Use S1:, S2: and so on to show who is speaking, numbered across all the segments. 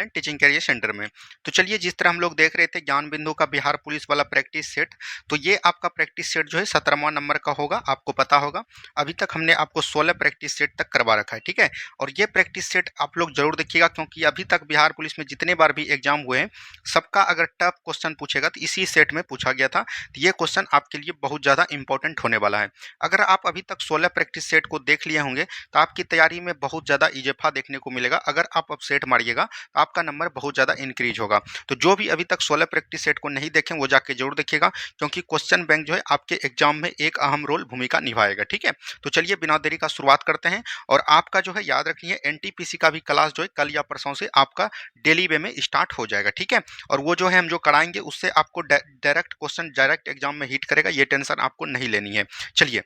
S1: Teaching career centre में। तो चलिए, जिस तरह हम लोग देख रहे थे ज्ञान बिंदु का बिहार पुलिस वाला प्रैक्टिस सेट, तो ये आपका प्रैक्टिस सेट जो है 17वां नंबर का होगा, आपको पता होगा। अभी तक हमने आपको 16 प्रैक्टिस सेट तक करवा रखा है, ठीक है। और ये प्रैक्टिस सेट आप लोग जरूर देखिएगा, क्योंकि अभी तक बिहार पुलिस में जितने बार भी एग्जाम हुए हैं, सबका अगर टफ क्वेश्चन पूछेगा तो इसी सेट में पूछा गया था। तो ये क्वेश्चन आपके लिए बहुत ज़्यादा इंपॉर्टेंट होने वाला है। अगर आप अभी तक 16 प्रैक्टिस सेट को देख लिए होंगे तो आपकी तैयारी में बहुत ज़्यादा इजाफा देखने को मिलेगा। अगर आप अब सेट मारिएगा तो आपका नंबर बहुत ज़्यादा इंक्रीज होगा। तो जो भी अभी तक 16 प्रैक्टिस सेट को नहीं देखें वो जाके जरूर देखिएगा, क्योंकि क्वेश्चन बैंक जो है आपके एग्जाम में एक अहम रोल भूमिका निभाएगा, ठीक है। तो चलिए बिना देरी का शुरुआत करते हैं। और आपका जो है याद रखिए, एनटीपीसी का भी क्लास जो है कल या परसों से आपका डेली वे में स्टार्ट हो जाएगा, ठीक है। और वो जो है हम जो कराएंगे उससे आपको डायरेक्ट क्वेश्चन डायरेक्ट एग्जाम में हिट करेगा, ये टेंशन आपको नहीं लेनी है। चलिए,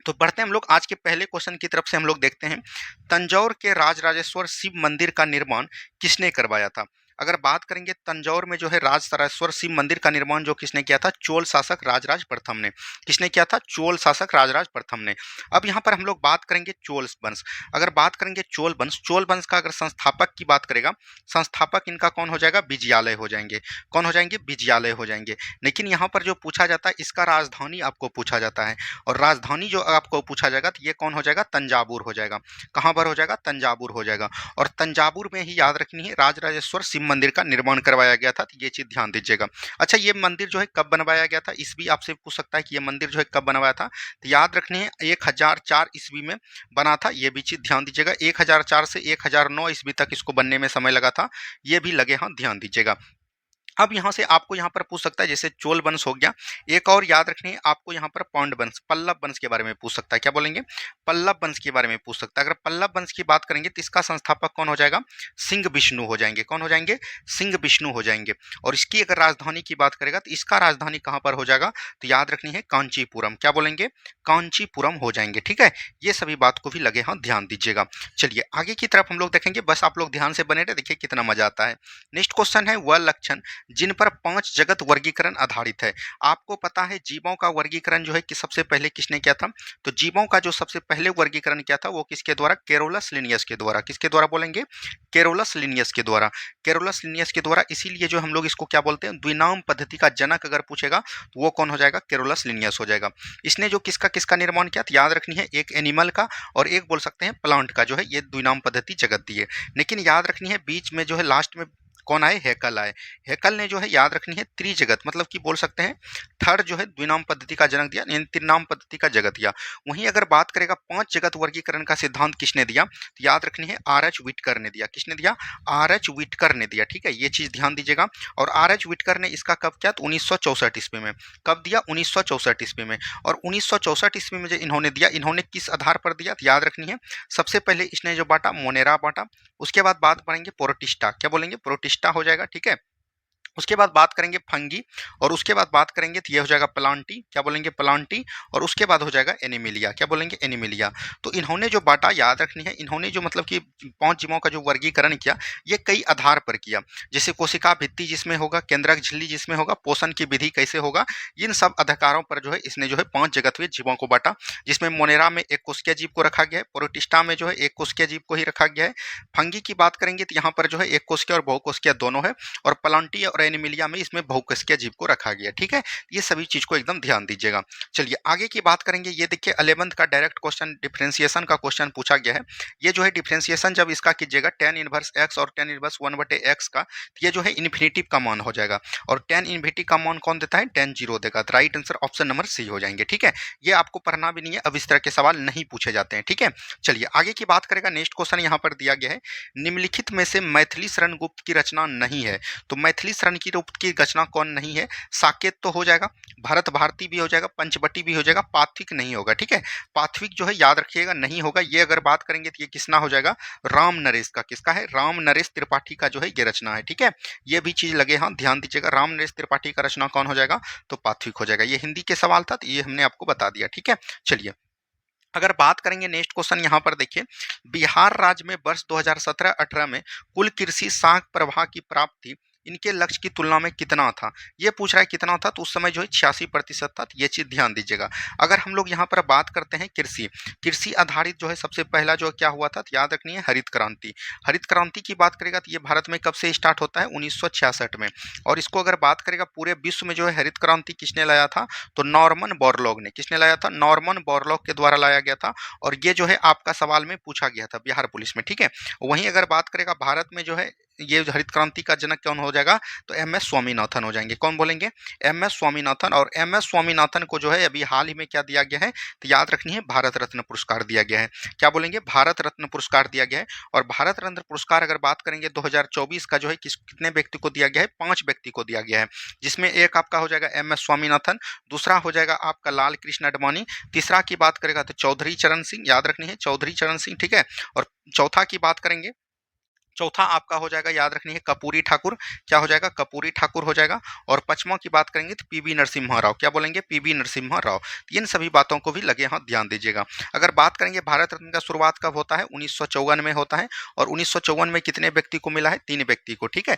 S1: तो बढ़ते हैं हम लोग आज के पहले क्वेश्चन की तरफ से। हम लोग देखते हैं, तंजौर के राजराजेश्वर शिव मंदिर का निर्माण किसने करवाया था। अगर बात करेंगे तंजौर में जो है राजराजेश्वर शिव मंदिर का निर्माण जो किसने किया था, चोल शासक राजराज प्रथम ने। किसने किया था, चोल शासक राजराज प्रथम ने। अब यहाँ पर हम लोग बात करेंगे चोल वंश। अगर बात करेंगे चोल वंश का अगर संस्थापक की बात करेगा, संस्थापक इनका कौन हो जाएगा, विजयालय हो जाएंगे। कौन हो जाएंगे, विजयालय हो जाएंगे। लेकिन यहाँ पर जो पूछा जाता है इसका राजधानी आपको पूछा जाता है, और राजधानी जो आपको पूछा जाएगा तो ये कौन हो जाएगा, तंजावुर हो जाएगा। कहाँ पर हो जाएगा, तंजावुर हो जाएगा। और तंजावुर में ही याद रखनी है राजराजेश्वर शिव मंदिर का निर्माण करवाया गया था, तो ये चीज ध्यान दीजिएगा। अच्छा, ये मंदिर जो है कब बनवाया गया था, इस भी आपसे पूछ सकता है कि ये मंदिर जो है कब बनवाया था। तो याद रखनी है 1004 ईस्वी में बना था, ये भी चीज ध्यान दीजिएगा। 1004 से 1009 ईस्वी तक इसको बनने में समय लगा था, ये भी लगे, हाँ ध्यान दीजिएगा। अब यहाँ से आपको यहाँ पर पूछ सकता है, जैसे चोल वंश हो गया, एक और याद रखनी है आपको यहाँ पर पांड्य वंश, पल्लव वंश के बारे में पूछ सकता है। क्या बोलेंगे, पल्लव वंश के बारे में पूछ सकता है। अगर पल्लव वंश की बात करेंगे तो इसका संस्थापक कौन हो जाएगा, सिंह विष्णु हो जाएंगे। कौन हो जाएंगे, सिंह विष्णु हो जाएंगे। और इसकी अगर राजधानी की बात करेगा तो इसका राजधानी कहाँ पर हो जाएगा, तो याद रखनी है कांचीपुरम। क्या बोलेंगे, कांचीपुरम हो जाएंगे, ठीक है। ये सभी बात को भी लगे, हाँ ध्यान दीजिएगा। चलिए आगे की तरफ हम लोग देखेंगे, बस आप लोग ध्यान से बने रहे, देखिए कितना मजा आता है। नेक्स्ट क्वेश्चन है, वह लक्षण जिन पर 5 जगत वर्गीकरण आधारित है। आपको पता है जीवों का वर्गीकरण जो है कि सबसे पहले किसने किया था, तो जीवों का जो सबसे पहले वर्गीकरण किया था वो किसके द्वारा, केरोलस लिनियस के द्वारा। किसके द्वारा बोलेंगे, केरोलस लिनियस के द्वारा। केरोलस लिनियस के द्वारा, इसीलिए जो हम लोग इसको क्या बोलते हैं, द्विनाम पद्धति का जनक अगर पूछेगा तो वो कौन हो जाएगा, केरोलस लिनियस हो जाएगा। इसने जो किसका किसका निर्माण किया, तो याद रखनी है एक एनिमल का और एक बोल सकते हैं प्लांट का जो है ये द्विनाम पद्धति जगत दी है। लेकिन याद रखनी है बीच में जो है लास्ट में कौन आए, हैकल आए। हैकल ने जो है याद रखनी है त्रिजगत, मतलब कि बोल सकते हैं थर्ड जो है द्विनाम पद्धति का जनक दिया, यानी त्रिनाम पद्धति का जगत दिया। वहीं अगर बात करेगा 5 जगत वर्गीकरण का सिद्धांत किसने दिया, तो याद रखनी है आर एच विटकर ने दिया। किसने दिया, आर एच विटकर ने दिया, ठीक है। ये चीज ध्यान दीजिएगा। और आर एच विटकर ने इसका कब किया, तो 1964 ईस्वी में। कब दिया, 1964 ईस्वी में। और 1964 ईस्वी में जो इन्होंने दिया, इन्होंने किस आधार पर दिया, तो याद रखनी है सबसे पहले इसने जो बांटा मोनेरा बांटा, उसके बाद बात पढ़ेंगे प्रोटिस्टा। क्या बोलेंगे, प्रोटिस्टा हो जाएगा, ठीक है। उसके बाद बात करेंगे फंगी, और उसके बाद बात करेंगे तो ये हो जाएगा प्लांटी। क्या बोलेंगे, प्लांटी। और उसके बाद हो जाएगा एनिमिलिया। क्या बोलेंगे, एनिमिलिया। तो इन्होंने जो बांटा याद रखनी है, इन्होंने जो मतलब कि 5 जीवों का जो वर्गीकरण किया ये कई आधार पर किया। जैसे कोशिका भित्ति जिसमें होगा, केंद्रक झिल्ली जिसमें होगा, पोषण की विधि कैसे होगा, इन सब अधिकारों पर जो है इसने जो है 5 जगतवीय जीवों को बांटा। जिसमें मोनेरा में एक कोशिकीय जीव को रखा गया है, प्रोटिस्टा में जो है एक कोशिकीय जीव को ही रखा गया है। फंगी की बात करेंगे तो यहाँ पर जो है एक कोशिकीय और बहुकोशिकीय दोनों है। और प्लांटी और एनिमिलिया में इसमें बहुकोशिकीय जीव को रखा गया, ठीक है। ये सभी चीज को एकदम ध्यान दीजिएगा। चलिए आगे की बात करेंगे, ये देखिए 11th का डायरेक्ट क्वेश्चन डिफरेंशिएशन का क्वेश्चन पूछा गया है। ये जो है डिफरेंशिएशन जब इसका कीजिएगा tan इनवर्स x और tan इनवर्स 1/x का, तो ये जो है इन्फिनिटिव का मान हो जाएगा। और tan इन्फिनिटिव का मान कौन देता है, tan 0 देगा। तो right answer option number C हो जाएंगे, ठीक है। ये आपको पढ़ना भी नहीं है, अब इस तरह के सवाल नहीं पूछे जाते हैं, ठीक है। चलिए आगे की बात करेगा, नेक्स्ट क्वेश्चन यहाँ पर दिया गया है, निम्नलिखित में से मैथिली शरण गुप्त की रचना नहीं है। तो मैथिली शरण की गुप्त की रचना कौन नहीं है, साकेत तो हो जाएगा, भरत भारती भी हो जाएगा, पंचवटी भी हो जाएगा, पाथविक नहीं होगा, ठीक है। पाथविक जो है याद रखिएगा नहीं होगा। ये अगर बात करेंगे तो ये किसना हो जाएगा, राम नरेश का। किसका है, राम नरेश त्रिपाठी का जो है ये रचना है, ठीक है। ये भी चीज लगे, हाँ ध्यान दीजिएगा। राम नरेश त्रिपाठी का रचना कौन हो जाएगा, तो पाथविक हो जाएगा। ये हिंदी के सवाल था तो ये हमने आपको बता दिया, ठीक है। चलिए अगर बात करेंगे नेक्स्ट क्वेश्चन यहाँ पर देखिए, बिहार राज्य में वर्ष 2017-18 में कुल कृषि साख प्रवाह की प्राप्ति इनके लक्ष्य की तुलना में कितना था, ये पूछ रहा है कितना था, तो उस समय जो है 86% था। तो ये चीज़ ध्यान दीजिएगा। अगर हम लोग यहाँ पर बात करते हैं कृषि कृषि आधारित जो है सबसे पहला जो क्या हुआ था, तो याद रखनी है हरित क्रांति। हरित क्रांति की बात करेगा तो ये भारत में कब से स्टार्ट होता है, 1966 में। और इसको अगर बात करेगा पूरे विश्व में जो है हरित क्रांति किसने लाया था, तो नॉर्मन बोरलॉग ने। किसने लाया था, नॉर्मन बोरलॉग के द्वारा लाया गया था। और ये जो है आपका सवाल में पूछा गया था बिहार पुलिस में, ठीक है। वहीं अगर बात करेगा भारत में जो है ये हरित क्रांति का जनक कौन हो जाएगा, तो एम एस स्वामीनाथन हो जाएंगे। कौन बोलेंगे, एम एस स्वामीनाथन। और एम एस स्वामीनाथन को जो है अभी हाल ही में क्या दिया गया है, तो याद रखनी है भारत रत्न पुरस्कार दिया गया है। क्या बोलेंगे, भारत रत्न पुरस्कार दिया गया है। और भारत रत्न पुरस्कार अगर बात करेंगे 2024 का जो है कितने व्यक्ति को दिया गया है, 5 व्यक्ति को दिया गया है। जिसमें एक आपका हो जाएगा एम एस स्वामीनाथन, दूसरा हो जाएगा आपका लाल कृष्ण आडवाणी, तीसरा की बात करेगा तो चौधरी चरण सिंह, याद रखनी है चौधरी चरण सिंह, ठीक है। और चौथा की बात करेंगे, चौथा आपका हो जाएगा, याद रखनी है कपूरी ठाकुर। क्या हो जाएगा, कपूरी ठाकुर हो जाएगा। और पांचवा की बात करेंगे तो पीवी नरसिम्हा राव। क्या बोलेंगे, पीवी नरसिम्हा राव। इन सभी बातों को भी लगे हाथ ध्यान दीजिएगा। अगर बात करेंगे भारत रत्न का शुरुआत कब होता है, 1954 में होता है। और 1954 में कितने व्यक्ति को मिला है, 3 व्यक्ति को, ठीक है।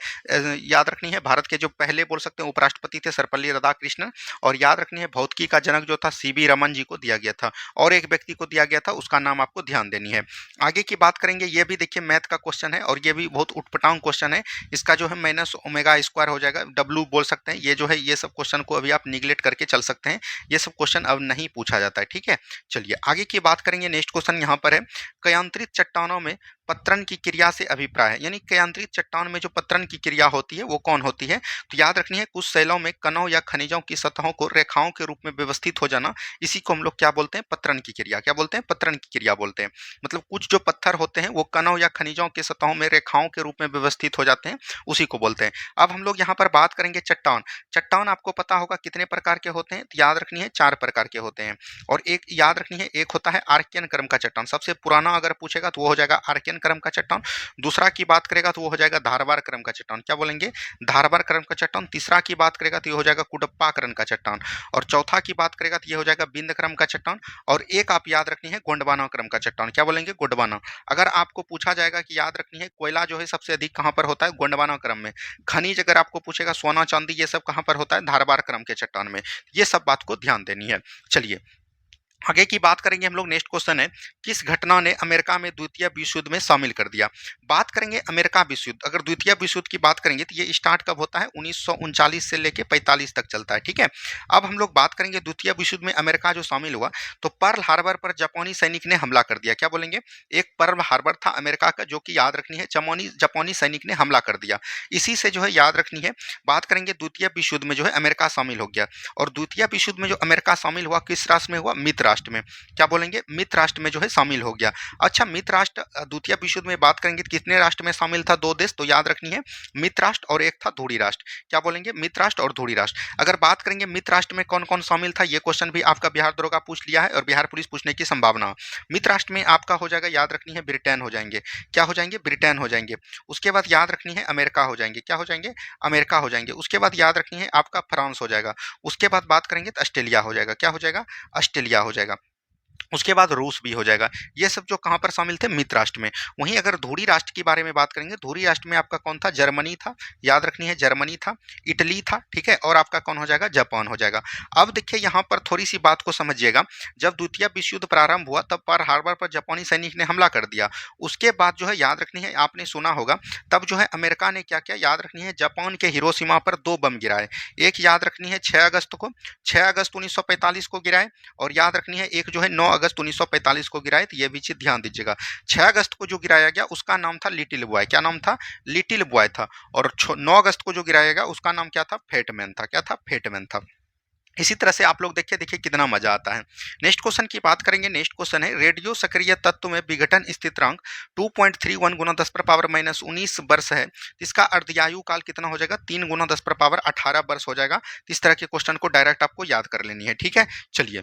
S1: याद रखनी है भारत के जो पहले बोल सकते हैं उपराष्ट्रपति थे सर्वपल्ली राधाकृष्णन। और याद रखनी है भौतिकी का जनक जो था सीवी रमन जी को दिया गया था। और एक व्यक्ति को दिया गया था, उसका नाम आपको ध्यान देनी है। आगे की बात करेंगे, ये भी देखिए मैथ का क्वेश्चन है और ये भी बहुत उटपटांग क्वेश्चन है। इसका जो है माइनस ओमेगा स्क्वायर हो जाएगा, डब्लू बोल सकते हैं। ये जो है ये सब क्वेश्चन को अभी आप निगलेक्ट करके चल सकते हैं, ये सब क्वेश्चन अब नहीं पूछा जाता है, ठीक है। चलिए आगे की बात करेंगे। नेक्स्ट क्वेश्चन यहाँ पर है, कयांतरित चट्टानों में पत्तन की क्रिया से अभिप्राय है। यानी कयांतरित चट्टान में जो पत्तन की क्रिया होती है वो कौन होती है, तो याद रखनी है कुछ शैलों में कणों या खनिजों की सतहों को रेखाओं के रूप में व्यवस्थित हो जाना, इसी को हम लोग क्या बोलते हैं, पत्तन की क्रिया। क्या बोलते हैं, पत्तन की क्रिया बोलते हैं। मतलब कुछ जो पत्थर होते हैं वो कणों या खनिजों के सतहों में रेखाओं के रूप में व्यवस्थित हो जाते हैं, उसी को बोलते हैं। अब हम लोग यहाँ पर बात करेंगे चट्टान। चट्टान आपको पता होगा कितने प्रकार के होते हैं, तो याद रखनी है 4 प्रकार के होते हैं। और एक याद रखनी है, एक होता है आर्कियन क्रम का चट्टान, सबसे पुराना अगर पूछेगा तो वो हो जाएगा आर्कियन क्रम का चट्टान। दूसरा की बात करेगा तो वो हो जाएगा धारवाड़ क्रम का चट्टान। क्या बोलेंगे, धारवाड़ क्रम का चट्टान। तीसरा की बात करेगा तो ये हो जाएगा कुडप्पा क्रम का चट्टान। और चौथा की बात करेगा तो ये हो जाएगा बिंद क्रम का चट्टान। और एक आप याद रखनी है गोंडवाना क्रम का चट्टान। क्या बोलेंगे, गोंडवाना। अगर आपको पूछा जाएगा कि याद रखनी है कोयला जो है सबसे अधिक कहाँ पर होता है, गोंडवाना क्रम में। खनिज अगर आपको पूछेगा सोना चांदी ये सब कहाँ पर होता है, धारवाड़ क्रम के चट्टान में। ये सब बात को ध्यान देनी है। चलिए आगे की बात करेंगे हम लोग। नेक्स्ट क्वेश्चन है, किस घटना ने अमेरिका में द्वितीय विश्व युद्ध में शामिल कर दिया। बात करेंगे अमेरिका विश्व युद्ध। अगर द्वितीय विश्व युद्ध की बात करेंगे तो ये स्टार्ट कब होता है, 1939 से लेके 45 तक चलता है, ठीक है। अब हम लोग बात करेंगे द्वितीय विश्व युद्ध में अमेरिका जो शामिल हुआ, तो पर्ल हार्बर पर जापानी सैनिक ने हमला कर दिया। क्या बोलेंगे, एक पर्ल हार्बर था अमेरिका का जो कि याद रखनी है जापानी सैनिक ने हमला कर दिया। इसी से जो है याद रखनी है, बात करेंगे द्वितीय विश्व युद्ध में जो है अमेरिका शामिल हो गया। और द्वितीय विश्व युद्ध में जो अमेरिका शामिल हुआ किस राष्ट्र में हुआ, मित्र राष्ट्र में। क्या बोलेंगे, मित्र राष्ट्र में जो है शामिल हो गया। अच्छा मित्र राष्ट्र द्वितीय विश्व युद्ध में बात करेंगे तो कितने राष्ट्र में शामिल था, 2 देश, तो याद रखनी है मित्र राष्ट्र और एक था ध्रुवी राष्ट्र। क्या बोलेंगे, मित्र राष्ट्र और ध्रुवी राष्ट्र। अगर बात करेंगे मित्र राष्ट्र में कौन कौन शामिल था, ये क्वेश्चन भी आपका बिहार दरोगा पूछ लिया है और बिहार पुलिस पूछने की संभावना। मित्र राष्ट्र में आपका हो जाएगा, याद रखनी है ब्रिटेन हो जाएंगे। क्या हो जाएंगे, ब्रिटेन हो जाएंगे। उसके बाद याद रखनी है अमेरिका हो जाएंगे। क्या हो जाएंगे, अमेरिका हो जाएंगे। उसके बाद याद रखनी है आपका फ्रांस हो जाएगा। उसके बाद बात करेंगे तो ऑस्ट्रेलिया हो जाएगा। क्या हो जाएगा, ऑस्ट्रेलिया हो जाएगा। उसके बाद रूस भी हो जाएगा। ये सब जो कहाँ पर शामिल थे, मित्र राष्ट्र में। वहीं अगर ध्रुवी राष्ट्र के बारे में बात करेंगे, ध्रुवी राष्ट्र में आपका कौन था, जर्मनी था। याद रखनी है जर्मनी था, इटली था, ठीक है। और आपका कौन हो जाएगा, जापान हो जाएगा। अब देखिए यहाँ पर थोड़ी सी बात को समझिएगा। जब द्वितीय विश्व युद्ध प्रारंभ हुआ तब पर्ल हार्बर पर जापानी सैनिक ने हमला कर दिया। उसके बाद जो है याद रखनी है, आपने सुना होगा, तब जो है अमेरिका ने क्या किया, याद रखनी है जापान के हिरोशिमा पर 2 बम गिराए। एक याद रखनी है 6 अगस्त को, 6 अगस्त 1945 को गिराए। और याद रखनी है एक जो है 9 अगस्त 1945 को गिराए। तो ये भी चीज ध्यान दीजिएगा। 6 अगस्त को जो गिराया गया उसका नाम था लिटिल बॉय। क्या नाम था, लिटिल बॉय था। और 9 अगस्त को जो गिराया गया उसका नाम क्या था, फेटमैन था। क्या था, फेटमैन था। इसी तरह से आप लोग देखिए देखिए कितना मजा आता है। नेक्स्ट क्वेश्चन की बात करेंगे। नेक्स्ट क्वेश्चन है, रेडियो सक्रिय तत्व में विघटन स्थिरांक 2.31 गुना 10⁻−19 वर्ष है, इसका अर्धयायु काल कितना हो जाएगा, 3 गुना 10⁻18 वर्ष हो जाएगा। इस तरह के क्वेश्चन को डायरेक्ट आपको याद कर लेनी है, ठीक है। चलिए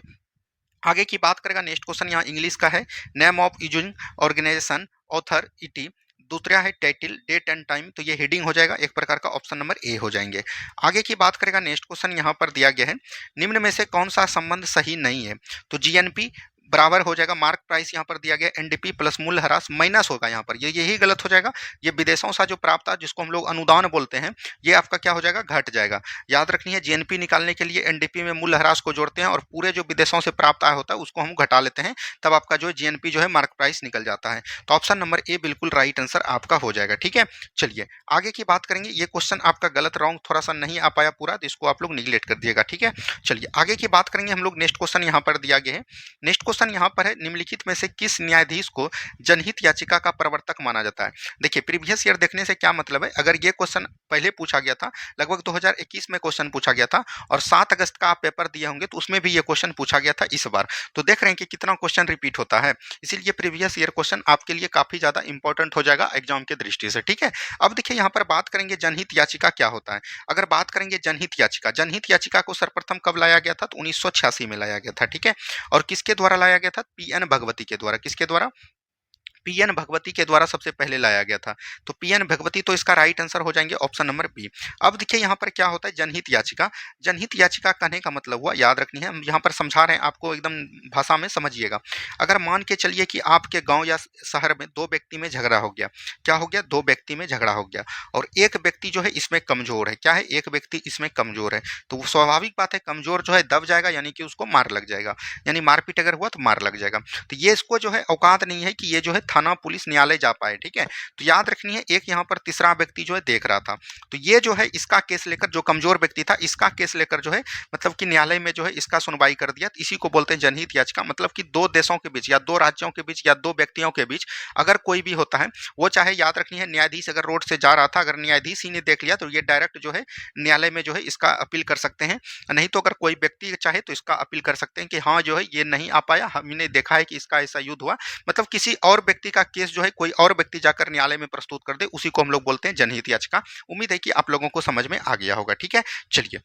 S1: आगे की बात करेगा। नेक्स्ट क्वेश्चन यहाँ इंग्लिश का है, name of using organisation author et. दूसरा है टाइटल, डेट एंड टाइम। तो ये हेडिंग हो जाएगा एक प्रकार का, ऑप्शन नंबर ए हो जाएंगे। आगे की बात करेगा। नेक्स्ट क्वेश्चन यहाँ पर दिया गया है, निम्न में से कौन सा संबंध सही नहीं है, तो जीएनपी बराबर हो जाएगा, मार्क प्राइस यहाँ पर दिया गया एनडीपी प्लस मूल्यह्रास माइनस होगा यहाँ पर, ये यही गलत हो जाएगा। ये विदेशों से जो प्राप्त था, जिसको हम लोग अनुदान बोलते हैं, ये आपका क्या हो जाएगा, घट जाएगा। याद रखनी है, जीएनपी निकालने के लिए एनडीपी में मूल्यह्रास को जोड़ते हैं और पूरे जो विदेशों से प्राप्त आय होता है उसको हम घटा लेते हैं, तब आपका जो जीएनपी जो है मार्क प्राइस निकल जाता है। तो ऑप्शन नंबर ए बिल्कुल राइट आंसर आपका हो जाएगा। ठीक है, चलिए आगे की बात करेंगे। ये क्वेश्चन आपका गलत रॉन्ग थोड़ा सा नहीं आ पाया पूरा, तो इसको आप लोग निगलेक्ट कर दिएगा। ठीक है, चलिए आगे की बात करेंगे हम लोग। नेक्स्ट क्वेश्चन यहाँ पर दिया गया है। नेक्स्ट क्वेश्चन यहाँ पर है, निम्नलिखित में से किस न्यायाधीश को जनहित याचिका का प्रवर्तक माना जाता है। देखिए, प्रीवियस ईयर देखने से क्या मतलब है, अगर ये क्वेश्चन पहले पूछा गया था, लगभग 2021 में क्वेश्चन पूछा गया था, और 7 अगस्त का आप पेपर दिए होंगे तो उसमें भी ये क्वेश्चन पूछा गया था इस बार। तो देख रहे हैं कि कितना क्वेश्चन रिपीट होता है, इसीलिए प्रीवियस ईयर क्वेश्चन आपके लिए काफी ज्यादा इंपॉर्टेंट हो जाएगा एग्जाम के दृष्टि से। ठीक है, अब देखिए यहाँ पर बात करेंगे जनहित याचिका क्या होता है। अगर बात करेंगे जनहित याचिका, जनहित याचिका को सर्वप्रथम कब लाया गया था, तो 1986 में लाया गया था। ठीक है, और किसके द्वारा लाया गया था, पीएन भगवती के द्वारा। किसके द्वारा, पीएन भगवती के द्वारा सबसे पहले लाया गया था। तो पीएन भगवती, तो इसका राइट आंसर हो जाएंगे ऑप्शन नंबर बी। अब देखिए यहाँ पर क्या होता है, जनहित याचिका। जनहित याचिका कहने का मतलब हुआ, याद रखनी है, हम यहाँ पर समझा रहे हैं आपको, एकदम भाषा में समझिएगा। अगर मान के चलिए कि आपके गांव या शहर में दो व्यक्ति में झगड़ा हो गया, क्या हो गया, दो व्यक्ति में झगड़ा हो गया, और एक व्यक्ति जो है इसमें कमजोर है। क्या है, एक व्यक्ति इसमें कमजोर है, तो वो स्वाभाविक बात है, कमजोर जो है दब जाएगा, यानी कि उसको मार लग जाएगा, यानी मारपीट अगर हुआ तो मार लग जाएगा। तो ये इसको जो है औकात नहीं है कि ये जो है थाना पुलिस न्यायालय जा पाए। ठीक है, तो याद रखनी है, एक यहाँ पर तीसरा व्यक्ति जो है देख रहा था, तो ये जो है इसका केस लेकर, जो कमजोर व्यक्ति था इसका केस लेकर जो है मतलब कि न्यायालय में जो है इसका सुनवाई कर दिया। तो इसी को बोलते हैं जनहित याचिका। मतलब कि दो देशों के बीच या दो राज्यों के बीच या दो व्यक्तियों के बीच अगर कोई भी होता है, वो चाहे, याद रखनी है, न्यायाधीश अगर रोड से जा रहा था, अगर न्यायाधीश ही ने देख लिया तो ये डायरेक्ट जो है न्यायालय में जो है इसका अपील कर सकते हैं। नहीं तो अगर कोई व्यक्ति चाहे तो इसका अपील कर सकते हैं कि हाँ जो है ये नहीं आ पाया, हमने देखा है कि इसका ऐसा युद्ध हुआ, मतलब किसी और व्यक्ति का केस जो है कोई और व्यक्ति जाकर न्यायालय में प्रस्तुत कर दे, उसी को हम लोग बोलते हैं जनहित याचिका। उम्मीद है कि आप लोगों को समझ में आ गया होगा। ठीक है, चलिए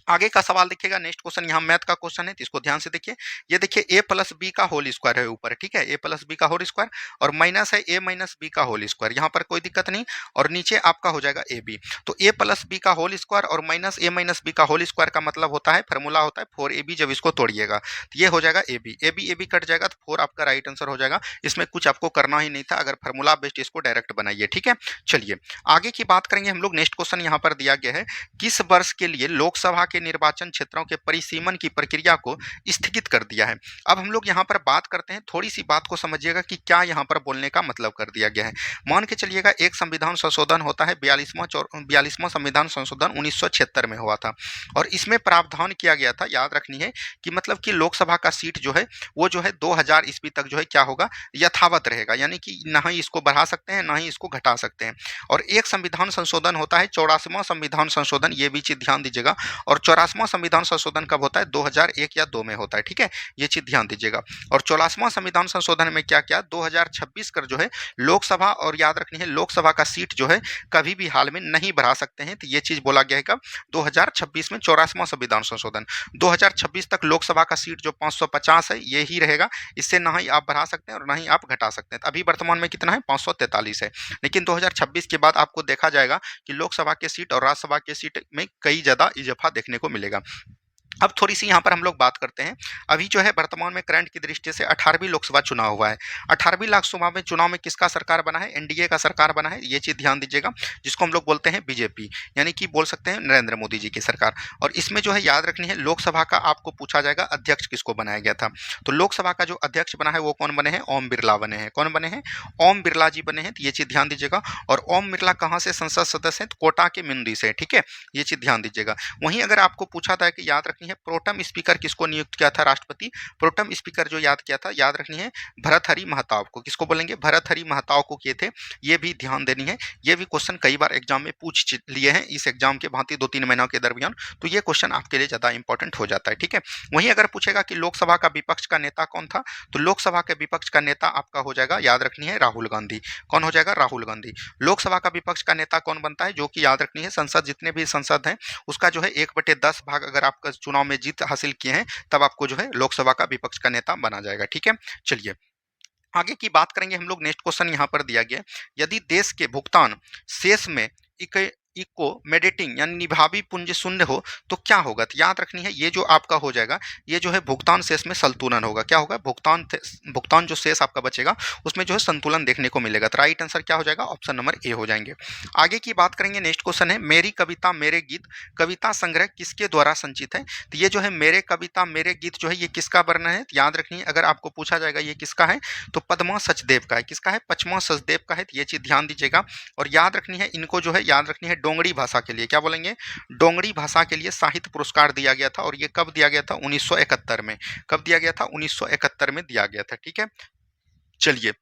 S1: आगे का सवाल देखिएगा। नेक्स्ट क्वेश्चन यहाँ मैथ का क्वेश्चन है, तो इसको ध्यान से देखिए। ये देखिए ए प्लस बी का होल स्क्वायर है ऊपर, ठीक है, ए प्लस बी का होल स्क्वायर, और माइनस है ए माइनस बी का होल स्क्वायर, यहाँ पर कोई दिक्कत नहीं, और नीचे आपका हो जाएगा ए बी। तो ए प्लस बी का होल स्क्वायर और माइनस ए माइनस बी का होल स्क्वायर का मतलब होता है, फॉर्मूला होता है 4ab। जब इसको तोड़िएगा तो ये हो जाएगा A B, A B cut जाएगा, तो 4 आपका राइट आंसर हो जाएगा। इसमें कुछ आपको करना ही नहीं था, अगर फॉर्मूला बेस्ड इसको डायरेक्ट बनाइए। ठीक है, चलिए आगे की बात करेंगे हम लोग। नेक्स्ट क्वेश्चन यहाँ पर दिया गया है, किस वर्ष के लिए लोकसभा के निर्वाचन क्षेत्रों के परिसीमन की प्रक्रिया को स्थगित कर दिया है। अब हम लोग यहाँ पर बात करते हैं, थोड़ी सी बात को समझिएगा कि क्या यहाँ पर बोलने का मतलब कर दिया गया है। मान के चलिएगा एक संविधान संशोधन होता है, 42वां संविधान संशोधन 1976 में हुआ था, और इसमें प्रावधान किया गया था, याद रखनी है, कि मतलब कि लोकसभा का सीट जो है वो जो है 2000 ईस्वी तक जो है क्या होगा, यथावत रहेगा, यानी कि ना ही इसको बढ़ा सकते हैं ना ही इसको घटा सकते हैं। और एक संविधान संशोधन होता है 84वां संविधान संशोधन, ये भी चीज ध्यान दीजिएगा, और 84वां संविधान संशोधन कब होता है, 2001 या 2 में होता है। ठीक है, ये चीज ध्यान दीजिएगा। और 44वां संविधान संशोधन में क्या किया, 2026 कर जो है लोकसभा, और याद रखनी है लोकसभा का सीट जो है कभी भी हाल में नहीं बढ़ा सकते हैं। तो ये चीज बोला गया है कब, 2026 में 84वां संविधान संशोधन। 2026 तक लोकसभा का सीट जो 550 है ये ही रहेगा, इससे ना ही आप बढ़ा सकते हैं और ना ही आप घटा सकते हैं। अभी वर्तमान में कितना है, 543 है, लेकिन 2026 के बाद आपको देखा जाएगा कि लोकसभा के सीट और राज्यसभा के सीट में कई ज्यादा इजाफा देखने को मिलेगा। अब थोड़ी सी यहाँ पर हम लोग बात करते हैं। अभी जो है वर्तमान में करंट की दृष्टि से 18वीं लोकसभा चुनाव हुआ है। 18वीं लोकसभा में चुनाव में किसका सरकार बना है, एनडीए का सरकार बना है, ये चीज ध्यान दीजिएगा, जिसको हम लोग बोलते हैं बीजेपी, यानी कि बोल सकते हैं नरेंद्र मोदी जी की सरकार। और इसमें जो है याद रखनी है, लोकसभा का आपको पूछा जाएगा अध्यक्ष किसको बनाया गया था। तो लोकसभा का जो अध्यक्ष बना है वो कौन बने हैं, ओम बिरला बने हैं। कौन बने हैं, ओम बिरला जी बने हैं, तो ये चीज ध्यान दीजिएगा। और ओम बिरला कहाँ से संसद सदस्य हैं, तो कोटा के मिंदी से। ठीक है, ये चीज ध्यान दीजिएगा। वहीं अगर आपको पूछा था कि याद रखनी है प्रोटम स्पीकर किसको नियुक्त किया था राष्ट्रपति, प्रोटम स्पीकर जो याद किया था, याद रखनी है भर्तृहरि महताब को। किसको बोलेंगे, भर्तृहरि महताब को किए थे, ये भी ध्यान देनी है। ये भी क्वेश्चन कई बार एग्जाम में पूछ लिए हैं इस एग्जाम के भांति 2-3 महीनों के दरमियान, तो ये क्वेश्चन आपके लिए ज्यादा इंपॉर्टेंट हो जाता है। ठीक है, वहीं अगर पूछेगा कि लोकसभा का विपक्ष का नेता कौन था, तो लोकसभा के विपक्ष का नेता आपका हो जाएगा, याद रखनी है, राहुल गांधी। कौन हो जाएगा, राहुल गांधी। लोकसभा का विपक्ष का नेता कौन बनता है, जो कि याद रखनी है संसद, जितने भी संसद हैं उसका जो है 1/10 भाग अगर आपका चुनाव में जीत हासिल किए हैं, तब आपको जो है लोकसभा का विपक्ष का नेता बना जाएगा। ठीक है, चलिए आगे की बात करेंगे हम लोग। नेक्स्ट क्वेश्चन यहाँ पर दिया गया, यदि देश के भुगतान शेष में इको मेडिटिंग यानी निभावी पुंज शून्य हो तो क्या होगा? तो याद रखनी है ये जो आपका हो जाएगा, ये जो है भुगतान शेष में संतुलन होगा। क्या होगा? भुगतान जो शेष आपका बचेगा उसमें जो है संतुलन देखने को मिलेगा। तो राइट आंसर क्या हो जाएगा? ऑप्शन नंबर ए हो जाएंगे। आगे की बात करेंगे, नेक्स्ट क्वेश्चन है मेरी कविता मेरे गीत कविता संग्रह किसके द्वारा संचित है? तो ये जो है मेरे कविता मेरे गीत जो है ये किसका वर्णन है? तो याद रखनी है, अगर आपको पूछा जाएगा ये किसका है तो पद्मा सचदेव का है। किसका है? पद्मा सचदेव का है। तो ये चीज ध्यान दीजिएगा और याद रखनी है, इनको जो है याद रखनी है डोंगरी भाषा के लिए। क्या बोलेंगे? डोंगरी भाषा के लिए साहित्य पुरस्कार दिया गया था और ये कब दिया गया था? 1971 में। कब दिया गया था? 1971 में दिया गया था। ठीक है, चलिए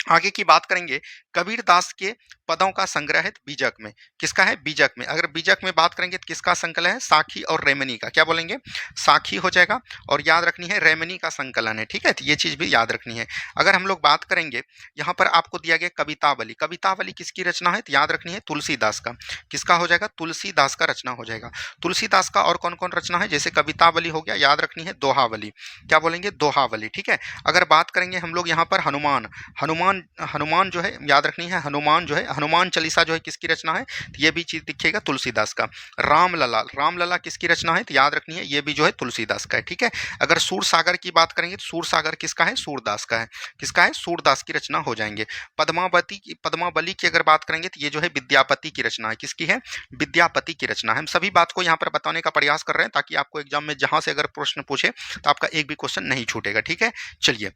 S1: आगे की बात करेंगे। कबीर दास के पदों का संग्रह है बीजक में। किसका है? बीजक में। अगर बीजक में बात करेंगे तो किसका संकलन है? साखी और रेमनी का। क्या बोलेंगे? साखी हो जाएगा और याद रखनी है रेमनी का संकलन है। ठीक है, तो ये चीज भी याद रखनी है। अगर हम लोग बात करेंगे, यहाँ पर आपको दिया गया कवितावली। कवितावली किसकी रचना है? तो याद रखनी है तुलसीदास का। किसका हो जाएगा? तुलसीदास का रचना हो जाएगा। तुलसीदास का और कौन कौन रचना है? जैसे कवितावली हो गया, याद रखनी है दोहावली। क्या बोलेंगे? दोहावली। ठीक है, अगर बात करेंगे हम लोग यहाँ पर हनुमान हनुमान हनुमान जो है याद रखनी है, हनुमान जो है हनुमान चालीसा जो है किसकी रचना है? तो ये भी चीज दिखेगा तुलसीदास का। रामलला रामलला किसकी रचना है? तो याद रखनी है ये भी जो है तुलसीदास का है। ठीक है, अगर सूर सागर की बात करेंगे तो सूर सागर किसका है? सूरदास का है। किसका है? सूरदास की रचना हो जाएंगे। पद्मावली की अगर बात करेंगे तो ये जो है विद्यापति की रचना है। किसकी है? विद्यापति की रचना है। हम सभी बात को यहाँ पर बताने का प्रयास कर रहे हैं ताकि आपको एग्जाम में जहां से अगर प्रश्न पूछे तो आपका एक भी क्वेश्चन नहीं छूटेगा। ठीक है, चलिए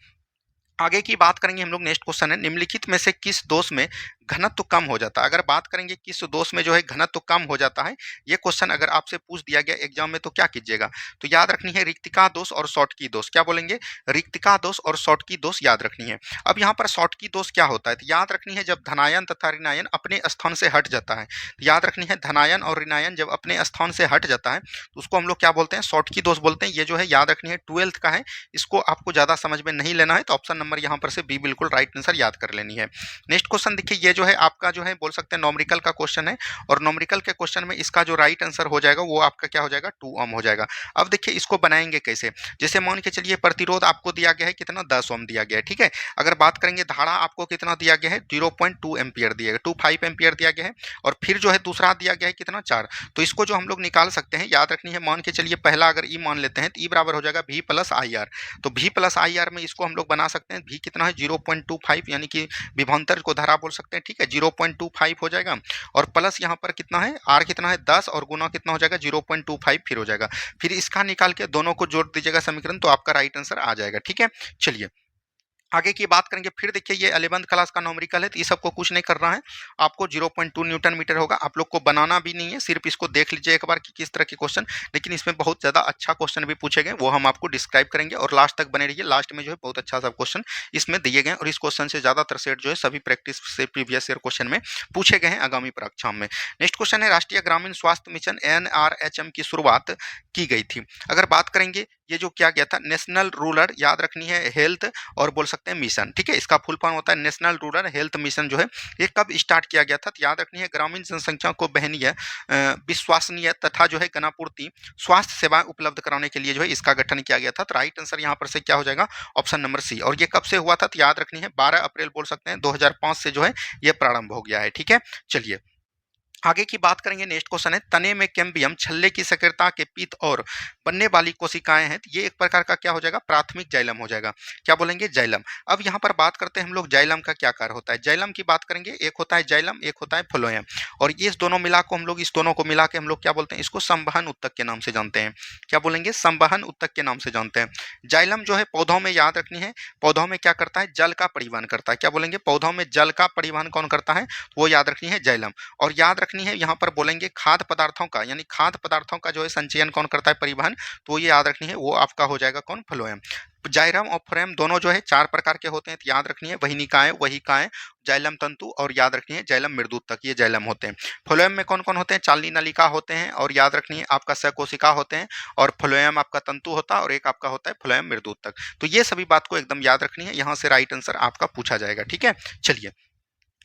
S1: आगे की बात करेंगे हम लोग। नेक्स्ट क्वेश्चन है निम्नलिखित में से किस दोष में घनत्व कम हो जाता है? अगर बात करेंगे किस दोष में जो है घनत्व कम हो जाता है, ये क्वेश्चन अगर आपसे पूछ दिया गया एग्जाम में तो क्या कीजिएगा? तो याद रखनी है रिक्तिका दोष और शॉर्टकी दोष। क्या बोलेंगे? रिक्तिका दोष और शॉर्टकी दोष याद रखनी है। अब यहाँ पर शॉर्टकी दोष क्या होता है? तो याद रखनी है जब धनायन तथा ऋणायन अपने स्थान से हट जाता है। तो याद रखनी है धनायन और ऋणायन जब अपने स्थान से हट जाता है तो उसको हम लोग क्या बोलते हैं? शॉर्टकी दोष बोलते हैं। ये जो है याद रखनी है 12th का है, इसको आपको ज्यादा समझ में नहीं लेना है। तो ऑप्शन नंबर यहाँ पर से बी बिल्कुल राइट आंसर याद कर लेनी है। नेक्स्ट क्वेश्चन देखिए, ये जो है आपका जो है बोल सकते हैं नॉमरिकल का क्वेश्चन है और नॉमरिकल के क्वेश्चन में इसका जो राइट आंसर हो जाएगा वो आपका क्या हो जाएगा? 2 ओम हो जाएगा। अब देखिए इसको बनाएंगे कैसे? जैसे मान के चलिए प्रतिरोध आपको दिया गया है कितना? 10 ओम दिया गया है। ठीक है, अगर बात करेंगे धारा आपको कितना दिया गया है? 0.2 एम्पियर दिया गया, 25 एम्पियर दिया गया है और फिर जो है दूसरा दिया गया है कितना? 4। तो इसको जो हम लोग निकाल सकते हैं, याद रखनी है, मान के चलिए पहला अगर ई मान लेते हैं तो ई बराबर हो जाएगा V प्लस आई आर। तो V प्लस आई आर में इसको हम लोग बना सकते हैं। V कितना है? 0.25 यानी कि विभवांतर को धारा बोल सकते हैं। ठीक है, 0.25 हो जाएगा और प्लस यहाँ पर कितना है? R कितना है? 10 और गुना कितना हो जाएगा? 0.25 फिर हो जाएगा। फिर इसका निकाल के दोनों को जोड़ दीजिएगा समीकरण, तो आपका राइट आंसर आ जाएगा। ठीक है, चलिए आगे की बात करेंगे। फिर देखिए ये 11th क्लास का न्यूमेरिकल है तो ये सबको कुछ नहीं करना है, आपको 0.2 न्यूटन मीटर होगा। आप लोग को बनाना भी नहीं है, सिर्फ इसको देख लीजिए एक बार कि किस तरह के क्वेश्चन, लेकिन इसमें बहुत ज़्यादा अच्छा क्वेश्चन भी पूछे गए, वो हम आपको डिस्क्राइब करेंगे और लास्ट तक बने रहिए। लास्ट में जो है बहुत अच्छा सा क्वेश्चन इसमें दिए गए और इस क्वेश्चन से ज़्यादातर सेट जो है सभी प्रैक्टिस से प्रीवियस ईयर क्वेश्चन में पूछे गए हैं आगामी परीक्षा में। नेक्स्ट क्वेश्चन है राष्ट्रीय ग्रामीण स्वास्थ्य मिशन NRHM की शुरुआत की गई थी। अगर बात करेंगे ये जो किया गया था नेशनल रूरल, याद रखनी है, हेल्थ और बोल सकते हैं मिशन। ठीक है, इसका फुल फॉर्म होता है नेशनल रूरल हेल्थ मिशन जो है ये कब स्टार्ट किया गया था? तो याद रखनी है ग्रामीण जनसंख्या को बहनीय विश्वसनीय तथा जो है गणापूर्ति स्वास्थ्य सेवाएं उपलब्ध कराने के लिए जो है इसका गठन किया गया था। तो राइट आंसर यहाँ पर से क्या हो जाएगा? Option number C. और ये कब से हुआ था? तो याद रखनी है 12 अप्रैल बोल सकते हैं 2005 से जो है ये प्रारंभ हो गया है। ठीक है, चलिए आगे की बात करेंगे। नेक्स्ट क्वेश्चन है तने में कैम्बियम छल्ले की सक्रियता के पीत और बनने वाली कोशिकाएं हैं, तो ये एक प्रकार का क्या हो जाएगा? प्राथमिक जाइलम हो जाएगा। क्या बोलेंगे? जाइलम। अब यहाँ पर बात करते हैं हम लोग जाइलम का क्या कार्य होता है। जाइलम की बात करेंगे, एक होता है जाइलम, एक होता है फ्लोएम, और ये इस दोनों मिला को हम लोग इस दोनों को मिला के हम लोग क्या बोलते हैं? इसको संवहन उत्तक के नाम से जानते हैं। क्या बोलेंगे? संवहन उत्तक के नाम से जानते हैं। जाइलम जो है पौधों में, याद रखनी है, पौधों में क्या करता है? जल का परिवहन करता है। क्या बोलेंगे? पौधों में जल का परिवहन कौन करता है? वो याद रखनी है जाइलम। और याद रखनी है यहाँ पर बोलेंगे खाद्य पदार्थों का, यानी खाद्य पदार्थों का जो है संचयन कौन करता है? परिवहन। तो ये याद रखनी है, वो आपका हो जाएगा कौन? फ्लोएम। जाइलम और फ्लोएम दोनों जो है 4 प्रकार के होते हैं, तो याद रखनी है वहिनिकाएं, वहिकाएं, जाइलम तंतु और याद रखनी है जाइलम मृदुतक, ये जाइलम होते हैं। फ्लोएम में कौन कौन होते हैं? चालनी नलिका होते हैं और याद रखनी है आपका सकोशिका होते हैं और फ्लोएम आपका तंतु होता है और एक आपका होता है फ्लोएम मृदुतक। तो ये सभी बात को एकदम याद रखनी है, यहाँ से राइट आंसर आपका पूछा जाएगा। ठीक है, चलिए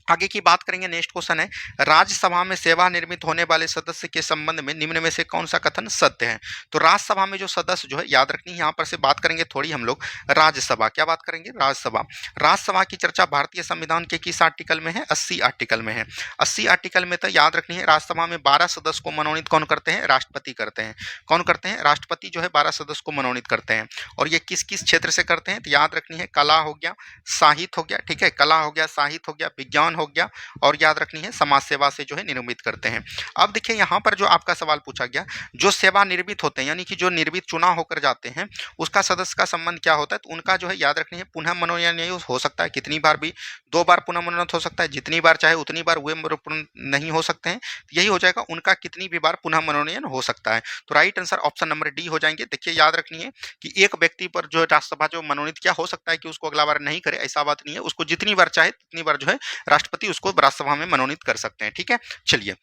S1: आगे की बात करेंगे, नेक्स्ट क्वेश्चन है, राज्यसभा में सेवा निर्मित होने वाले सदस्य के संबंध में निम्न में से कौन सा कथन सत्य है। तो राज्यसभा में जो सदस्य जो है, याद रखनी है, यहाँ पर से बात करेंगे थोड़ी हम लोग राज्यसभा, क्या बात करेंगे, राज्यसभा। राज्यसभा की चर्चा भारतीय संविधान के किस आर्टिकल में है, 80 आर्टिकल में है। 80 आर्टिकल में तो याद रखनी है, राज्यसभा में 12 सदस्य को मनोनीत कौन करते हैं, राष्ट्रपति करते हैं। कौन करते हैं, राष्ट्रपति जो है 12 सदस्य को मनोनीत करते हैं। और ये किस किस क्षेत्र से करते हैं, तो याद रखनी है, कला हो गया, साहित्य हो गया, ठीक है, कला हो गया, साहित्य हो गया, विज्ञान हो गया, और याद रखनी है समाज सेवा से जो है निर्मित करते हैं। अब देखिए यहाँ पर जो आपका सवाल पूछा गया, जो सेवा निर्मित होते हैं यानी कि जो निर्मित चुनाव होकर जाते हैं, उसका सदस्य का संबंध क्या होता है, तो उनका जो है याद रखनी है पुनः मनोनयन नहीं हो सकता है, कितनी बार भी, 2 बार पुनः मनोनयन हो सकता है, जितनी बार चाहे उतनी बार वे नहीं हो सकते हैं। तो यही हो जाएगा, उनका कितनी भी बार पुनः मनोनयन हो सकता है। तो right answer option number D हो जाएंगे। देखिए याद रखनी है कि एक व्यक्ति पर जो राज्यसभा जो मनोनीत क्या हो सकता है कि उसको अगला बार नहीं करे, ऐसा बात नहीं है, उसको जितनी बार चाहे उतनी बार जो है राष्ट्रपति उसको राज्यसभा में मनोनीत कर सकते हैं। ठीक है, चलिए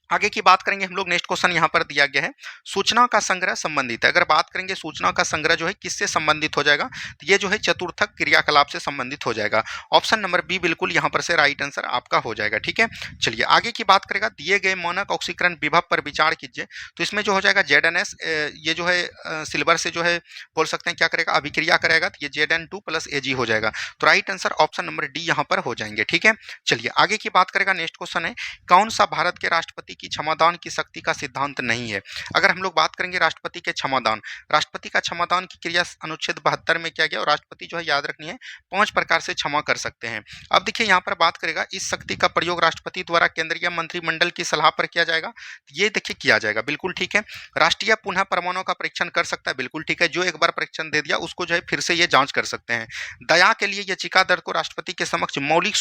S1: आगे की बात करेंगे हम लोग। नेक्स्ट क्वेश्चन यहाँ पर दिया गया है, सूचना का संग्रह संबंधित है। अगर बात करेंगे सूचना का संग्रह जो है किससे संबंधित हो जाएगा, तो ये जो है चतुर्थक क्रियाकलाप से संबंधित हो जाएगा। ऑप्शन नंबर बी बिल्कुल यहाँ पर से राइट आंसर आपका हो जाएगा। ठीक है, चलिए आगे की बात करेगा, दिए गए मानक ऑक्सीकरण विभव पर विचार कीजिए। तो इसमें जो हो जाएगा ZnS, ये जो है सिल्वर से जो है बोल सकते हैं क्या करेगा, अभिक्रिया करेगा, तो ये Zn2 + Ag हो जाएगा। तो right answer option number D यहाँ पर हो जाएंगे। ठीक है, चलिए आगे की बात करेगा। नेक्स्ट क्वेश्चन है, कौन सा भारत के राष्ट्रपति की क्षमादान की शक्ति का सिद्धांत नहीं है। अगर हम लोग बात करेंगे राष्ट्रपति के क्षमादान, राष्ट्रपति का क्षमादान की क्रिया अनुच्छेद 72 में किया गया, और राष्ट्रपति जो है याद रखनी है 5 प्रकार से क्षमा कर सकते हैं। अब देखिए यहाँ पर बात करेगा, इस शक्ति का प्रयोग राष्ट्रपति द्वारा केंद्रीय मंत्रिमंडल की सलाह पर किया जाएगा, ये देखिए किया जाएगा, बिल्कुल ठीक है। राष्ट्रीय पुनः परमाणु का परीक्षण कर सकता है, बिल्कुल ठीक है, जो एक बार परीक्षण दे दिया उसको जो है फिर से ये जांच कर सकते हैं। दया के लिए याचिका दर्ज को राष्ट्रपति के समक्ष मौखिक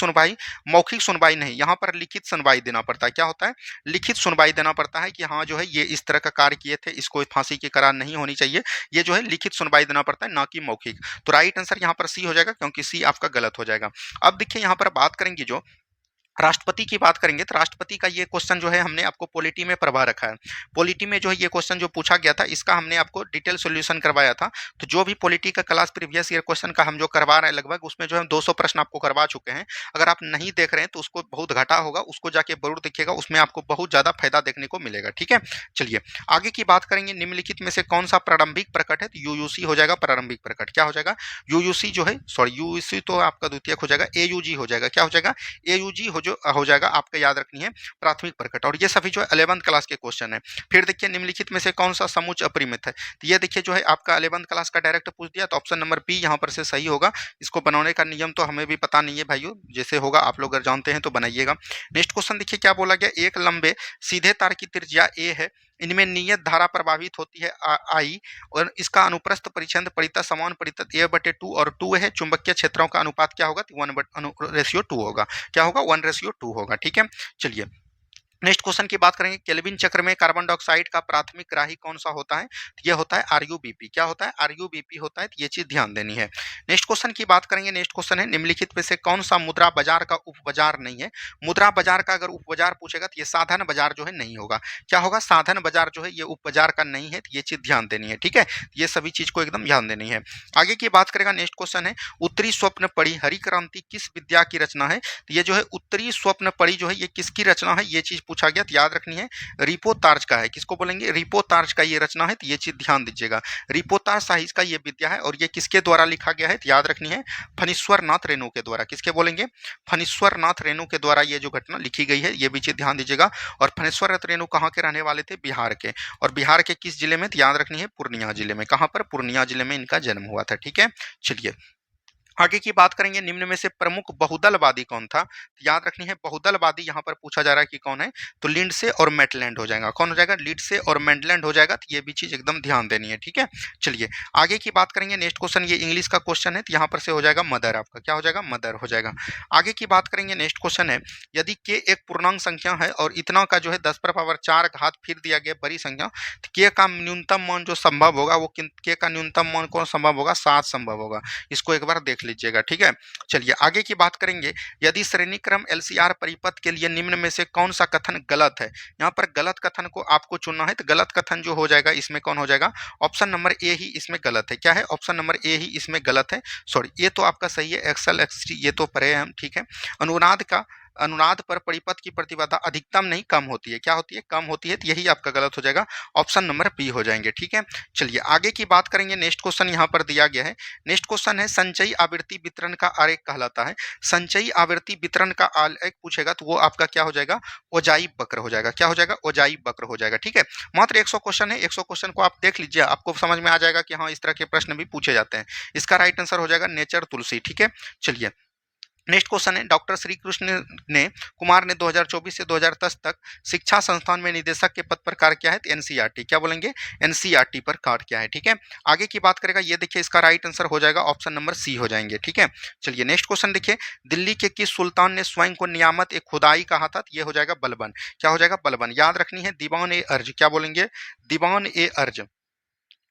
S1: सुनवाई नहीं, यहाँ पर लिखित सुनवाई देना पड़ता है। क्या होता है, लिखित सुनवाई देना पड़ता है कि हाँ जो है ये इस तरह का कार्य किए थे, इसको फांसी की करार नहीं होनी चाहिए, ये जो है लिखित सुनवाई देना पड़ता है, ना कि मौखिक। तो राइट आंसर यहाँ पर सी हो जाएगा, क्योंकि सी आपका गलत हो जाएगा। अब देखिए यहाँ पर बात करेंगे, जो राष्ट्रपति की बात करेंगे, तो राष्ट्रपति का ये क्वेश्चन जो है हमने आपको पॉलिटी में पढ़वा रखा है। पॉलिटी में जो है ये क्वेश्चन जो पूछा गया था, इसका हमने आपको डिटेल सॉल्यूशन करवाया था। तो जो भी पॉलिटी का क्लास प्रीवियस ईयर क्वेश्चन का हम जो करवा रहे हैं लगभग, उसमें जो है 200 प्रश्न आपको करवा चुके हैं। अगर आप नहीं देख रहे हैं तो उसको बहुत घाटा होगा, उसको जाके जरूर देखिएगा, उसमें आपको बहुत ज़्यादा फायदा देखने को मिलेगा। ठीक है, चलिए आगे की बात करेंगे, निम्नलिखित में से कौन सा प्रारंभिक प्रकट है, तो यूयूसी हो जाएगा प्रारंभिक प्रकट। क्या हो जाएगा, यूयूसी जो है, सॉरी यूयूसी तो आपका द्वितीयक हो जाएगा, एयूजी हो जाएगा। क्या हो जाएगा, एयूजी हो जाएगा, आपका याद रखनी है प्राथमिक प्रकट। और ये सभी जो है 11th क्लास के क्वेश्चन है। फिर देखिए, निम्नलिखित में से कौन सा समुच्च अपरिमित है, तो ये देखिए जो है आपका 11th क्लास का डायरेक्ट पूछ दिया, तो ऑप्शन नंबर बी यहाँ पर से सही होगा। इसको बनाने का नियम तो हमें भी पता नहीं है भाइयों, जैसे होगा आप लोग अगर जानते हैं तो बनाइएगा। नेक्स्ट क्वेश्चन देखिए क्या बोला गया, एक लंबे सीधे तार की त्रिज्या ए है, इनमें नियत धारा प्रभावित होती है आई, और इसका अनुप्रस्थ परिच्छेद परितः समान परितः a/2 और 2 है। चुंबकीय क्षेत्रों का अनुपात क्या होगा, 1:2 होगा। क्या होगा, 1:2 होगा। ठीक है, चलिए नेक्स्ट क्वेश्चन की बात करेंगे, केल्विन चक्र में कार्बन डाइऑक्साइड का प्राथमिक ग्राही कौन सा होता है, तो ये होता है आरयूबीपी। क्या होता है, आरयूबीपी होता है, तो ये चीज ध्यान देनी है। नेक्स्ट क्वेश्चन की बात करेंगे, नेक्स्ट क्वेश्चन है, निम्नलिखित में से कौन सा मुद्रा बाजार का उपबाजार नहीं है। मुद्रा बाजार का अगर उपबाजार पूछेगा तो ये साधन बाजार जो है नहीं होगा। क्या होगा, साधन बाजार जो है ये उपबाजार का नहीं है, तो ये चीज ध्यान देनी है। ठीक है, ये सभी चीज को एकदम ध्यान देनी है। आगे की बात करेगा, नेक्स्ट क्वेश्चन है, उत्तरी स्वप्न पड़ी हरि क्रांति किस विद्या की रचना है, तो ये जो है उत्तरी स्वप्न पड़ी जो है ये किसकी रचना है, ये चीज पूछा गया, तो याद रखनी है रिपोतार्ज का है। किसको बोलेंगे, रिपोतार्ज का ये रचना है, तो ये चीज ध्यान दीजिएगा। रिपोतार्ज साहित्य का ये विद्या है, और ये किसके द्वारा लिखा गया है, तो याद रखनी है फणीश्वर नाथ रेणु के द्वारा। किसके बोलेंगे, फणीश्वर नाथ रेणु के द्वारा ये जो घटना लिखी गई है, ये भी चीज ध्यान दीजिएगा। और फणीश्वर नाथ रेणु कहाँ के रहने वाले थे, बिहार के, और बिहार के किस जिले में, तो याद रखनी है पूर्णिया जिले में। कहाँ पर, पूर्णिया जिले में इनका जन्म हुआ था। ठीक है, चलिए आगे की बात करेंगे, निम्न में से प्रमुख बहुदलवादी कौन था, तो याद रखनी है बहुदलवादी यहाँ पर पूछा जा रहा है कि कौन है, तो लिंडसे और मैटलैंड हो जाएगा। कौन हो जाएगा, लिंडसे और मैटलैंड हो जाएगा, तो ये भी चीज एकदम ध्यान देनी है। ठीक है, चलिए आगे की बात करेंगे, नेक्स्ट क्वेश्चन ये इंग्लिश का क्वेश्चन है, तो यहाँ पर से हो जाएगा मदर, आपका क्या हो जाएगा, मदर हो जाएगा। आगे की बात करेंगे, नेक्स्ट क्वेश्चन है, यदि के एक पूर्णांक संख्या है और इतना का जो है 10⁴ घात फिर दिया गया बड़ी संख्या, तो के का न्यूनतम मान जो संभव होगा वो के का न्यूनतम मान कौन संभव होगा, 7 संभव होगा। इसको एक बार देख लीजिएगा। ठीक है, चलिए आगे की बात करेंगे, यदि श्रेणी क्रम एलसीआर परिपथ के लिए निम्न में से कौन सा कथन गलत है। यहाँ पर गलत कथन को आपको चुनना है, तो गलत कथन जो हो जाएगा इसमें कौन हो जाएगा, ऑप्शन नंबर ए ही इसमें गलत है। क्या है, ऑप्शन नंबर ए ही इसमें गलत है। सॉरी, ये तो आपका सही है, एक्सल एक्सटी ये तो पढ़े हम। ठीक है, अनुनाद का अनुनाद पर परिपथ की प्रतिबाधा अधिकतम नहीं कम होती है, क्या होती है, कम होती है, तो यही आपका गलत हो जाएगा, ऑप्शन नंबर बी हो जाएंगे। ठीक है, चलिए आगे की बात करेंगे। नेक्स्ट क्वेश्चन यहाँ पर दिया गया है। नेक्स्ट क्वेश्चन है संचयी आवृत्ति वितरण का आरेख कहलाता है। संचयी आवृत्ति वितरण का आलेख पूछेगा तो वो आपका क्या हो जाएगा, ओजाई वक्र हो जाएगा। क्या हो जाएगा, ओजाई वक्र हो जाएगा। ठीक है, मात्र 100 क्वेश्चन है, 100 क्वेश्चन को आप देख लीजिए, आपको समझ में आ जाएगा कि हाँ इस तरह के प्रश्न भी पूछे जाते हैं। इसका राइट आंसर हो जाएगा नेचर तुलसी। ठीक है, चलिए नेक्स्ट क्वेश्चन है। डॉक्टर श्री कृष्ण ने कुमार ने 2024 से 2010 तक शिक्षा संस्थान में निदेशक के पद पर कार्य किया है, तो एनसीईआरटी, क्या बोलेंगे, एनसीईआरटी पर कार्य किया है। ठीक है, आगे की बात करेगा, ये देखिए इसका राइट आंसर हो जाएगा ऑप्शन नंबर सी हो जाएंगे। ठीक है, चलिए नेक्स्ट क्वेश्चन देखिए। दिल्ली के किस सुल्तान ने स्वयं को नियामत ए खुदाई कहा था, तो ये हो जाएगा बलबन। क्या हो जाएगा, बलबन। याद रखनी है दीवान ए अर्ज, क्या बोलेंगे, दीवान ए अर्ज।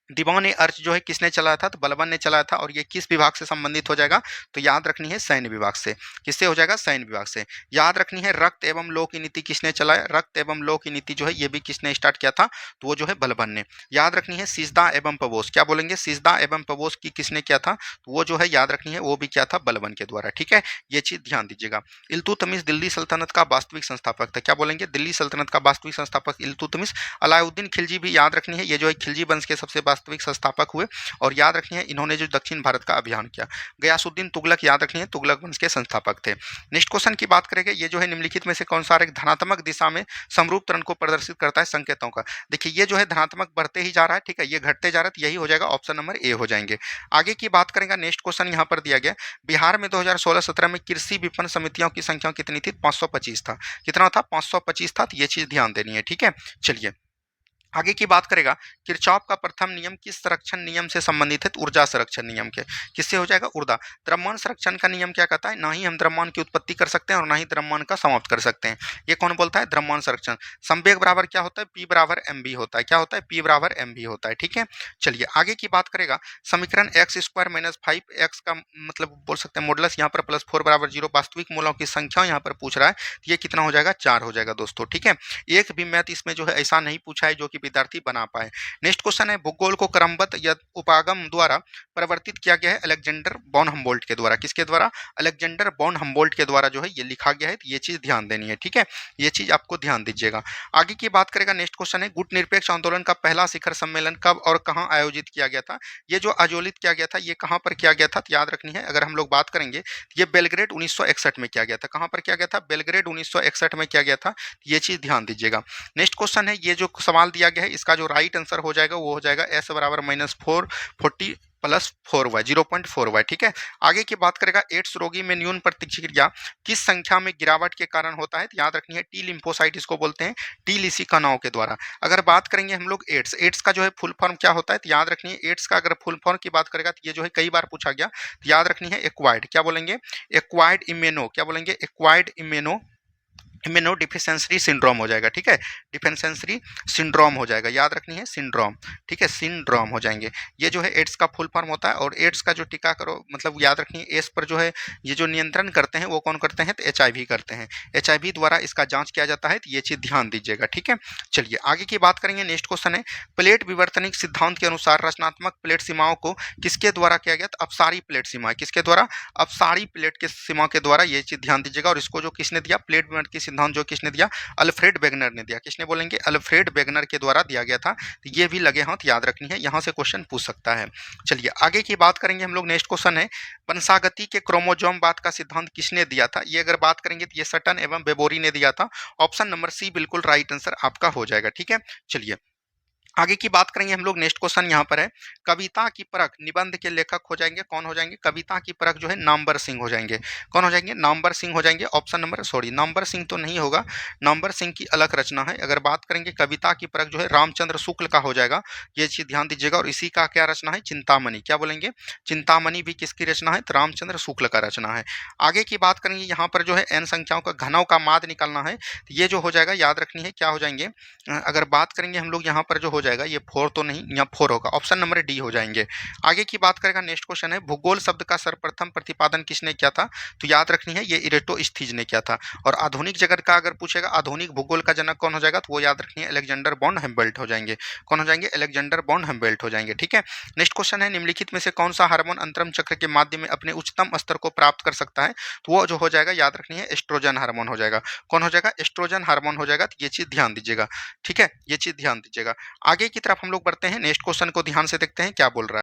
S1: दीवान ए अर्ज जो है किसने चलाया था, तो बलबन ने चलाया था। और ये किस विभाग से संबंधित हो जाएगा, तो याद रखनी है सैन्य विभाग से। किससे हो जाएगा, सैन्य विभाग से। याद रखनी है रक्त एवं लौह की नीति किसने चलाया, रक्त एवं लौह की नीति जो है ये भी किसने स्टार्ट किया था, तो वो जो है बलबन ने। याद रखनी है सिजदा एवं पवोस, क्या बोलेंगे, सिजदा एवं पवोस की किसने किया था, तो वो जो है याद रखनी है वो भी किया था बलबन के द्वारा। ठीक है, ये चीज ध्यान दीजिएगा। इल्तुतमिश दिल्ली सल्तनत का वास्तविक संस्थापक था, क्या बोलेंगे, दिल्ली सल्तनत का वास्तविक संस्थापक इल्तुतमिश। अलाउद्दीन खिलजी भी याद रखनी है, ये जो है खिलजी वंश के सबसे वास्तविक संस्थापक हुए। और याद रखनी है इन्होंने जो दक्षिण भारत का अभियान किया। गयासुद्दीन तुगलक, याद रखनी है तुगलक वंश के संस्थापक थे। नेक्स्ट क्वेश्चन की बात करेंगे, ये जो है निम्नलिखित में से कौन सा एक धनात्मक दिशा में समरूप त्वरण को प्रदर्शित करता है संकेतों का। देखिए ये जो है धनात्मक बढ़ते ही जा रहा है, ठीक है, ये घटते जा रहा है, तो यही हो जाएगा ऑप्शन नंबर ए हो जाएंगे। आगे की बात करेंगे, नेक्स्ट क्वेश्चन यहाँ पर दिया गया। बिहार में 2016-17 में कृषि विपणन समितियों की संख्या कितनी थी, 525 था। कितना था, 525 था, तो ये चीज ध्यान देनी है। ठीक है, चलिए आगे की बात करेगा। किरचॉफ का प्रथम नियम किस संरक्षण नियम से संबंधित है, तो ऊर्जा संरक्षण नियम के। किससे हो जाएगा, ऊर्जा। द्रव्यमान संरक्षण का नियम क्या कहता है, ना ही हम द्रव्यमान की उत्पत्ति कर सकते हैं और ना ही द्रव्यमान का समाप्त कर सकते हैं। ये कौन बोलता है, द्रव्यमान संरक्षण। संवेग बराबर क्या होता है, पी बराबर एम बी होता है। क्या होता है, पी बराबर एम बी होता है। ठीक है, चलिए आगे की बात करेगा। समीकरण एक्स स्क्वायर माइनस 5x का मतलब बोल सकते हैं मॉडुलस, यहाँ पर +4 बराबर 0 वास्तविक मूलों की संख्या यहाँ पर पूछ रहा है, ये कितना हो जाएगा, 4 हो जाएगा दोस्तों। ठीक है, एक भी मैथ इसमें जो है ऐसा नहीं पूछा है जो कि विद्यार्थी बना पाए। नेक्स्ट क्वेश्चन है, भूगोल को क्रमबद्ध या उपागम द्वारा परिवर्तित किया गया है अलेक्जेंडर वॉन हम्बोल्ट के द्वारा। किसके द्वारा, अलेक्जेंडर वॉन हम्बोल्ट के द्वारा जो है ये लिखा गया है, तो ये चीज ध्यान देनी है। ठीक है, ये चीज आपको ध्यान दीजिएगा। आगे की बात करेगा, नेक्स्ट क्वेश्चन है, गुट निरपेक्ष आंदोलन का पहला शिखर सम्मेलन कब और कहां आयोजित किया गया था। ये जो आयोजित किया गया था ये कहां पर किया गया था, तो याद रखनी है। अगर हम लोग बात करेंगे तो ये बेलग्रेड 1961 में किया गया था। कहां पर किया गया था, बेलग्रेड 1961 में किया गया था, ये चीज ध्यान दीजिएगा। नेक्स्ट क्वेश्चन है, ये जो सवाल दिया गया है इसका जो राइट आंसर हो जाएगा वो हो जाएगा एस बराबर -440 +4y 0.4y। ठीक है, आगे की बात करेगा। एड्स रोगी में न्यून प्रतिक्रिया किस संख्या में गिरावट के कारण होता है, तो याद रखनी है टी लिम्फोसाइट इसको बोलते हैं, टी लिसी कणाओं के द्वारा। अगर बात करेंगे हम लोग एड्स, एड्स का जो है फुल फॉर्म क्या होता है, तो याद रखनी है एड्स का अगर फुल फॉर्म की बात करेगा तो ये जो है कई बार पूछा गया, तो याद रखनी है एक्वायर्ड, क्या बोलेंगे, एक्वायर्ड इम्यूनो, क्या बोलेंगे, एक्वायर्ड इम्यूनो डिफिशियंसी सिंड्रोम हो जाएगा। ठीक है, डिफिशियंसी सिंड्रोम हो जाएगा, याद रखनी है सिंड्रोम। ठीक है, सिंड्रोम हो जाएंगे। ये जो है एड्स का फुल फॉर्म होता है। और एड्स का जो टीका करो मतलब याद रखनी है, एड्स पर जो है ये जो नियंत्रण करते हैं वो कौन करते हैं, तो एचआईवी करते हैं। एचआईवी द्वारा इसका जांच किया जाता है, तो ये चीज ध्यान दीजिएगा। ठीक है, चलिए आगे की बात करेंगे। नेक्स्ट क्वेश्चन है, प्लेट विवर्तनिक सिद्धांत के अनुसार रचनात्मक प्लेट सीमाओं को किसके द्वारा किया गया, तो अपसारी प्लेट सीमा। किसके द्वारा, अपसारी प्लेट के सीमा के द्वारा, ये चीज ध्यान दीजिएगा। और इसको जो किसने दिया, प्लेट विवर्तनिक सिद्धांत जो किसने दिया, अल्फ्रेड वेगनर ने दिया। किसने बोलेंगे, अल्फ्रेड वेगनर के द्वारा दिया गया था। तो ये भी लगे हाथ याद रखनी है, यहां से क्वेश्चन पूछ सकता है। चलिए आगे की बात करेंगे हम लोग। नेक्स्ट क्वेश्चन है, वंशागति के क्रोमोजोम बात का सिद्धांत किसने दिया था। ये अगर बात करेंगे तो ये सटन एवं बेबोरी ने दिया था। ऑप्शन नंबर सी बिल्कुल राइट आंसर आपका हो जाएगा। ठीक है, चलिए आगे की बात करेंगे हम लोग। नेक्स्ट क्वेश्चन यहाँ पर है, कविता की परख निबंध के लेखक हो जाएंगे, कौन हो जाएंगे, कविता की परख जो है नामवर सिंह हो जाएंगे। कौन हो जाएंगे, नामवर सिंह हो जाएंगे। ऑप्शन नंबर नामवर सिंह तो नहीं होगा, नामवर सिंह की अलग रचना है। अगर बात करेंगे कविता की परख जो है रामचंद्र शुक्ल का हो जाएगा, ये चीज ध्यान दीजिएगा। और इसी का क्या रचना है, चिंतामणि, क्या बोलेंगे, चिंतामणि भी किसकी रचना है, तो रामचंद्र शुक्ल का रचना है। आगे की बात करेंगे, यहाँ पर जो है एन संख्याओं का घनों का माद निकालना है, तो ये जो हो जाएगा याद रखनी है क्या हो जाएंगे, अगर बात करेंगे हम लोग यहाँ पर जो हो जाएगा, ये 4 तो नहीं, यहाँ 4 होगा, ऑप्शन नंबर डी हो जाएंगे। आगे की बात करेगा, नेक्स्ट क्वेश्चन है भूगोल शब्द का सर्वप्रथम प्रतिपादन किसने किया था? तो याद रखनी है, ये इरेटोस्थीज ने किया था। और आधुनिक जगत का अगर पूछेगा, आधुनिक भूगोल का जनक कौन हो जाएगा? तो वो याद रखनी है, अलेक्जेंडर बॉन हेम्बल्ट हो जाएंगे। कौन हो जाएंगे? अलेक्जेंडर बॉन हेम्बल्ट हो जाएंगे। ठीक है, नेक्स्ट क्वेश्चन है निम्नलिखित में से कौन सा हार्मोन अंतरम चक्र के माध्यम में अपने उच्चतम स्तर को प्राप्त कर सकता है? तो वो जो हो जाएगा, याद रखनी है, एस्ट्रोजन हार्मोन हो जाएगा। कौन हो जाएगा? एस्ट्रोजन हार्मोन हो जाएगा। तो ये चीज ध्यान दीजिएगा। ठीक है, ये चीज ध्यान दीजिएगा। आगे की तरफ हम लोग बढ़ते हैं, नेक्स्ट क्वेश्चन को ध्यान से देखते हैं क्या बोल रहा है।